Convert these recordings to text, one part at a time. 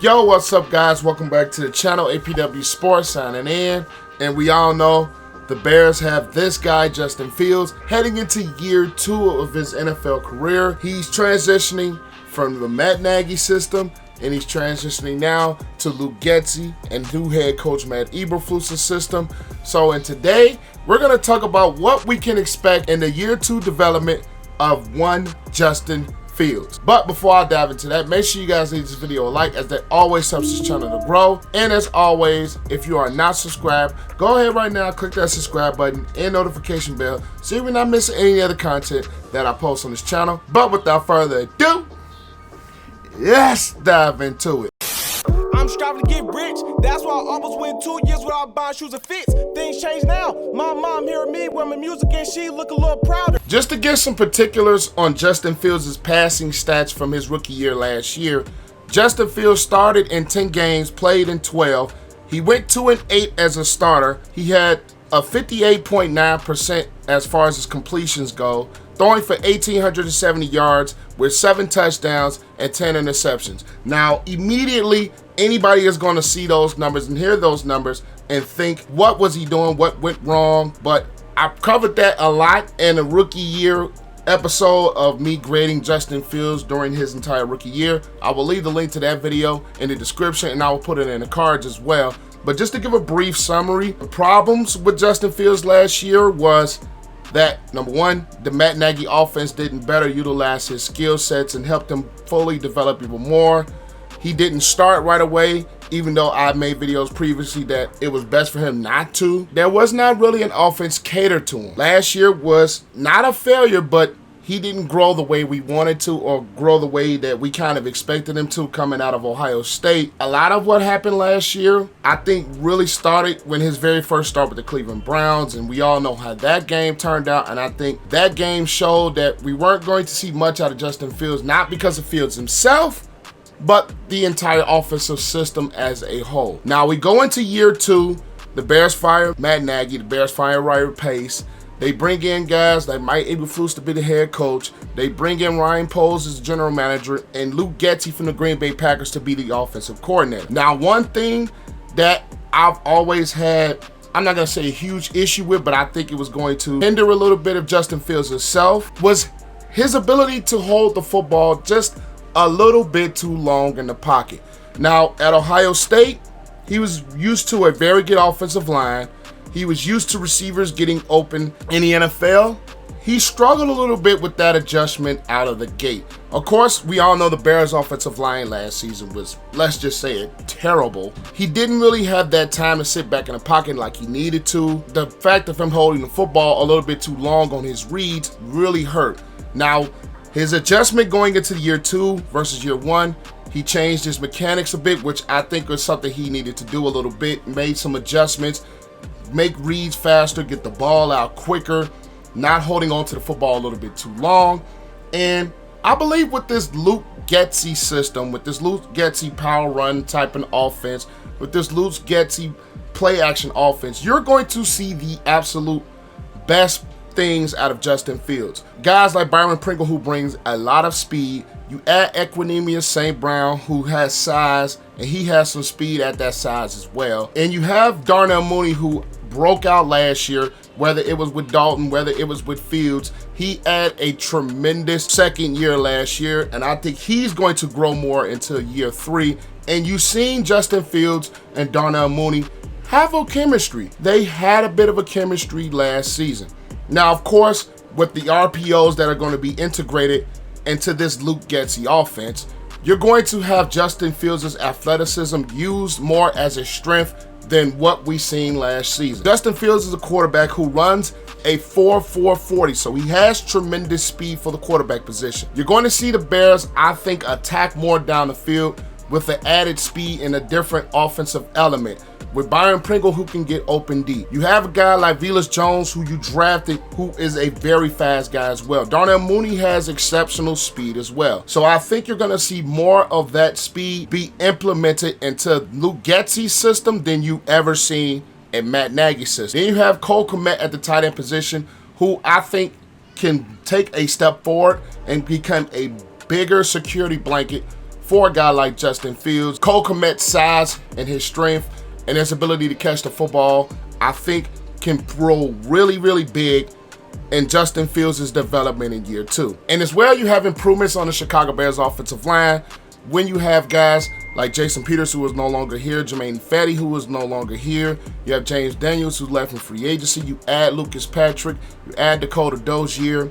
Yo, what's up guys? Welcome back to the channel. APW Sports signing in. And we all know the Bears have this guy, Justin Fields, heading into year 2 of his NFL career. He's transitioning from the Matt Nagy system, and he's transitioning now to Luke Getsy and new head coach Matt Eberflus' system. So today, we're going to talk about what we can expect in the year 2 development of one Justin Fields. But before I dive into that, make sure you guys leave this video a like, as that always helps this channel to grow. And as always, if you are not subscribed, go ahead right now, click that subscribe button and notification bell so you're not missing any other content that I post on this channel. But without further ado, let's dive into it. I'm striving to get rich. That's why I almost went 2 years without buying shoes and fits. Things change now. My mom hearing me with my music and she look a little prouder. Just to get some particulars on Justin Fields' passing stats from his rookie year last year, Justin Fields started in 10 games, played in 12. He went 2-8 as a starter. He had a 58.9% as far as his completions go, throwing for 1,870 yards with 7 touchdowns and 10 interceptions. Now, immediately, anybody is going to see those numbers and hear those numbers and think, what was he doing? What went wrong? But I've covered that a lot in a rookie year episode of me grading Justin Fields during his entire rookie year. I will leave the link to that video in the description, and I will put it in the cards as well. But just to give a brief summary, the problems with Justin Fields last year was that, number one, the Matt Nagy offense didn't better utilize his skill sets and helped him fully develop even more. He didn't start right away, even though I made videos previously that it was best for him not to. There was not really an offense catered to him. Last year was not a failure, but he didn't grow the way we wanted to, or grow the way that we kind of expected him to coming out of Ohio State. A lot of what happened last year, I think, really started when his very first start with the Cleveland Browns, and we all know how that game turned out, and I think that game showed that we weren't going to see much out of Justin Fields, not because of Fields himself, but the entire offensive system as a whole. Now we go into year 2, the Bears fire Matt Nagy, the Bears fire REPP. They bring in guys like Mike Eberflus to be the head coach. They bring in Ryan Poles as general manager and Luke Getsy from the Green Bay Packers to be the offensive coordinator. Now, one thing that I've always had, I'm not going to say a huge issue with, but I think it was going to hinder a little bit of Justin Fields himself, was his ability to hold the football just a little bit too long in the pocket. Now, at Ohio State, he was used to a very good offensive line. He was used to receivers getting open. In the NFL, he struggled a little bit with that adjustment out of the gate. Of course, we all know the Bears' offensive line last season was, let's just say it, terrible. He didn't really have that time to sit back in the pocket like he needed to. The fact of him holding the football a little bit too long on his reads really hurt. Now, his adjustment going into year 2 versus year 1, he changed his mechanics a bit, which I think was something he needed to do a little bit, made some adjustments, make reads faster, get the ball out quicker, not holding on to the football a little bit too long. And I believe with this Luke Getsy system, with this Luke Getsy power run type of offense, with this Luke Getsy play action offense, you're going to see the absolute best things out of Justin Fields. Guys like Byron Pringle, who brings a lot of speed. You add Equanimeous St. Brown, who has size, and he has some speed at that size as well. And you have Darnell Mooney, who broke out last year, whether it was with Dalton, whether it was with Fields. He had a tremendous second year last year, and I think he's going to grow more into year 3. And you've seen Justin Fields and Darnell Mooney have a chemistry. They had a bit of a chemistry last season. Now, of course, with the RPOs that are going to be integrated into this Luke Getsy offense, you're going to have Justin Fields' athleticism used more as a strength than what we seen last season. Justin Fields is a quarterback who runs a 4.4 40, so he has tremendous speed for the quarterback position. You're going to see the Bears, I think, attack more down the field with the added speed and a different offensive element. With Byron Pringle, who can get open deep. You have a guy like Velus Jones, who you drafted, who is a very fast guy as well. Darnell Mooney has exceptional speed as well. So I think you're going to see more of that speed be implemented into Luke Getsy's system than you ever seen in Matt Nagy's system. Then you have Kmet at the tight end position, who I think can take a step forward and become a bigger security blanket for a guy like Justin Fields. Kmet's size and his strength and his ability to catch the football, I think can grow really, really big in Justin Fields' development in year 2. And as well, you have improvements on the Chicago Bears offensive line when you have guys like Jason Peters, who is no longer here, Jermaine Fetty, who is no longer here. You have James Daniels, who left in free agency. You add Lucas Patrick, you add Dakota Dozier,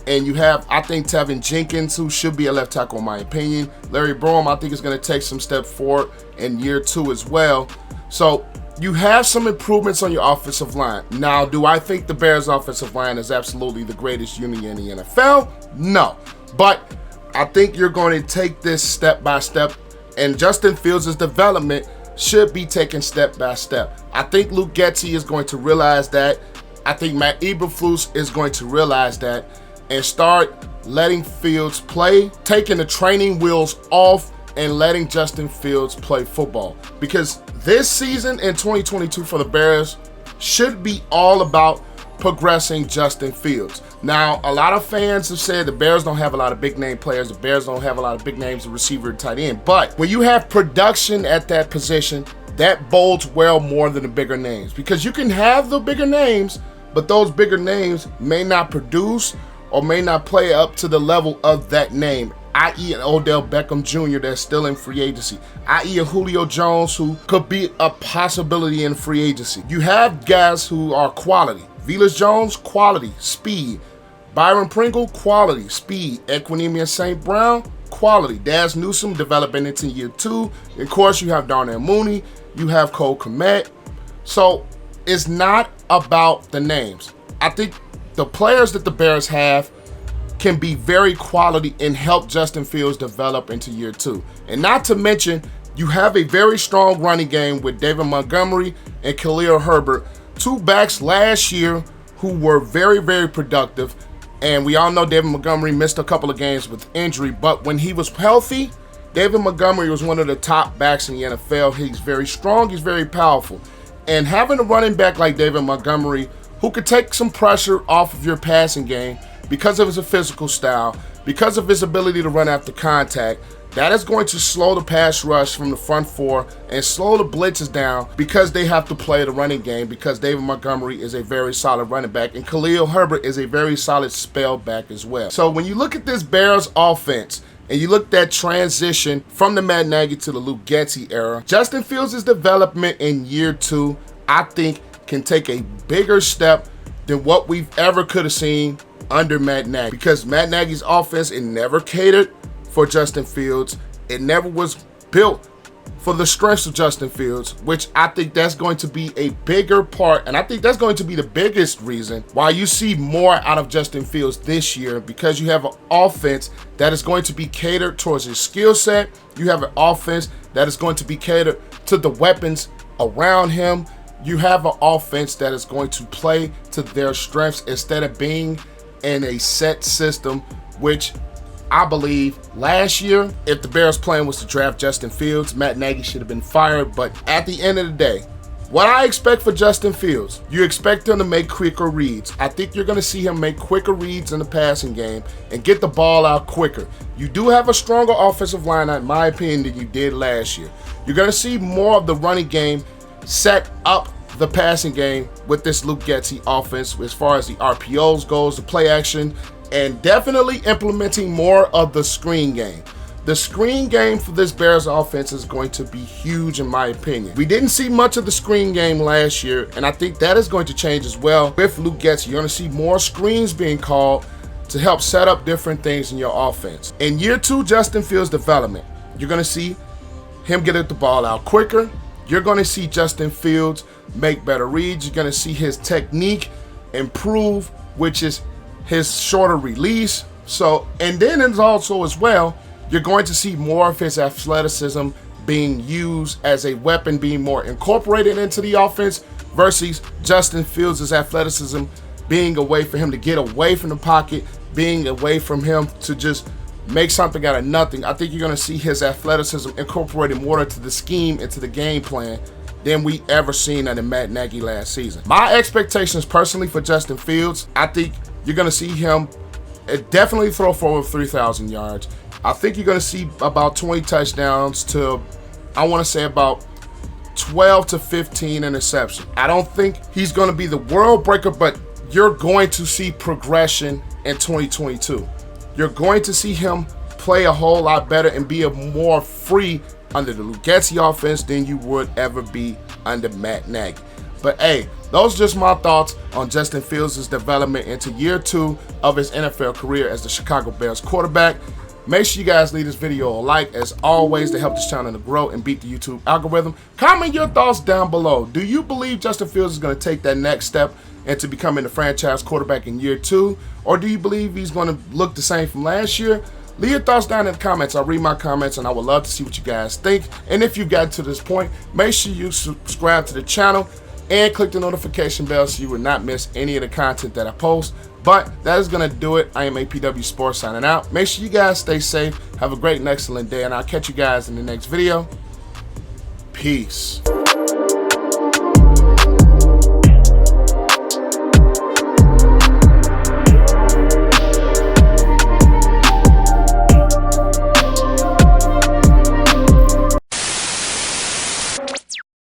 and you have, I think, Tevin Jenkins, who should be a left tackle in my opinion. Larry Borom, I think, is going to take some step forward in year 2 as well. So you have some improvements on your offensive line. Now, do I think the Bears offensive line is absolutely the greatest unit in the NFL? No. But I think you're going to take this step by step, and Justin Fields' development should be taken step by step. I think Luke Getsy is going to realize that. I think Matt Eberflus is going to realize that and start letting Fields play, taking the training wheels off and letting Justin Fields play football. Because this season in 2022 for the Bears should be all about progressing Justin Fields. Now, a lot of fans have said the Bears don't have a lot of big name players. The Bears don't have a lot of big names, the receiver and tight end. But when you have production at that position, that bodes well more than the bigger names. Because you can have the bigger names, but those bigger names may not produce or may not play up to the level of that name, i.e. an Odell Beckham Jr. that's still in free agency, i.e. a Julio Jones who could be a possibility in free agency. You have guys who are quality. Velus Jones, quality, speed. Byron Pringle, quality, speed. Equinemius St. Brown, quality. Daz Newsome developing into year 2. And of course, you have Darnell Mooney. You have Kmet. So it's not about the names. I think the players that the Bears have can be very quality and help Justin Fields develop into year 2. And not to mention, you have a very strong running game with David Montgomery and Khalil Herbert, 2 backs last year who were very, very productive. And we all know David Montgomery missed a couple of games with injury, but when he was healthy, David Montgomery was one of the top backs in the NFL. He's very strong, he's very powerful. And having a running back like David Montgomery who could take some pressure off of your passing game because of his physical style, because of his ability to run after contact, that is going to slow the pass rush from the front 4 and slow the blitzes down because they have to play the running game, because David Montgomery is a very solid running back and Khalil Herbert is a very solid spell back as well. So when you look at this Bears offense and you look at that transition from the Matt Nagy to the Luke Getsy era, Justin Fields' development in year 2, I think, can take a bigger step than what we've ever could have seen under Matt Nagy. Because Matt Nagy's offense, it never catered for Justin Fields. It never was built for the strengths of Justin Fields, which I think that's going to be a bigger part, and I think that's going to be the biggest reason why you see more out of Justin Fields this year, because you have an offense that is going to be catered towards his skill set. You have an offense that is going to be catered to the weapons around him. You have an offense that is going to play to their strengths instead of being in a set system, which I believe last year, if the Bears' plan was to draft Justin Fields, Matt Nagy should have been fired. But at the end of the day, what I expect for Justin Fields, you expect him to make quicker reads. I think you're going to see him make quicker reads in the passing game and get the ball out quicker. You do have a stronger offensive line, in my opinion, than you did last year. You're going to see more of the running game set up the passing game with this Luke Getsy offense as far as the RPOs goes, the play action, and definitely implementing more of the screen game. The screen game for this Bears offense is going to be huge in my opinion. We didn't see much of the screen game last year, and I think that is going to change as well. With Luke Getsy, you're going to see more screens being called to help set up different things in your offense. In year 2 Justin Fields development, you're going to see him get the ball out quicker. You're going to see Justin Fields make better reads. You're going to see his technique improve, which is his shorter release. So, and then it's also as well, you're going to see more of his athleticism being used as a weapon, being more incorporated into the offense versus Justin Fields' athleticism being a way for him to get away from the pocket, being a way from him to just make something out of nothing. I think you're going to see his athleticism incorporated more into the scheme, into the game plan than we ever seen under Matt Nagy last season. My expectations personally for Justin Fields, I think you're going to see him definitely throw for over 3,000 yards. I think you're going to see about 20 touchdowns to, I want to say, about 12 to 15 interceptions. I don't think he's going to be the world breaker, but you're going to see progression in 2022. You're going to see him play a whole lot better and be a more free under the Getsy offense than you would ever be under Matt Nagy. But hey, those are just my thoughts on Justin Fields' development into year 2 of his NFL career as the Chicago Bears quarterback. Make sure you guys leave this video a like, as always, to help this channel to grow and beat the YouTube algorithm. Comment your thoughts down below. Do you believe Justin Fields is going to take that next step into becoming the franchise quarterback in year 2? Or do you believe he's going to look the same from last year? Leave your thoughts down in the comments. I'll read my comments, and I would love to see what you guys think. And if you've gotten to this point, make sure you subscribe to the channel and click the notification bell so you will not miss any of the content that I post. But that is going to do it. I am APW Sports signing out. Make sure you guys stay safe. Have a great and excellent day, and I'll catch you guys in the next video. Peace.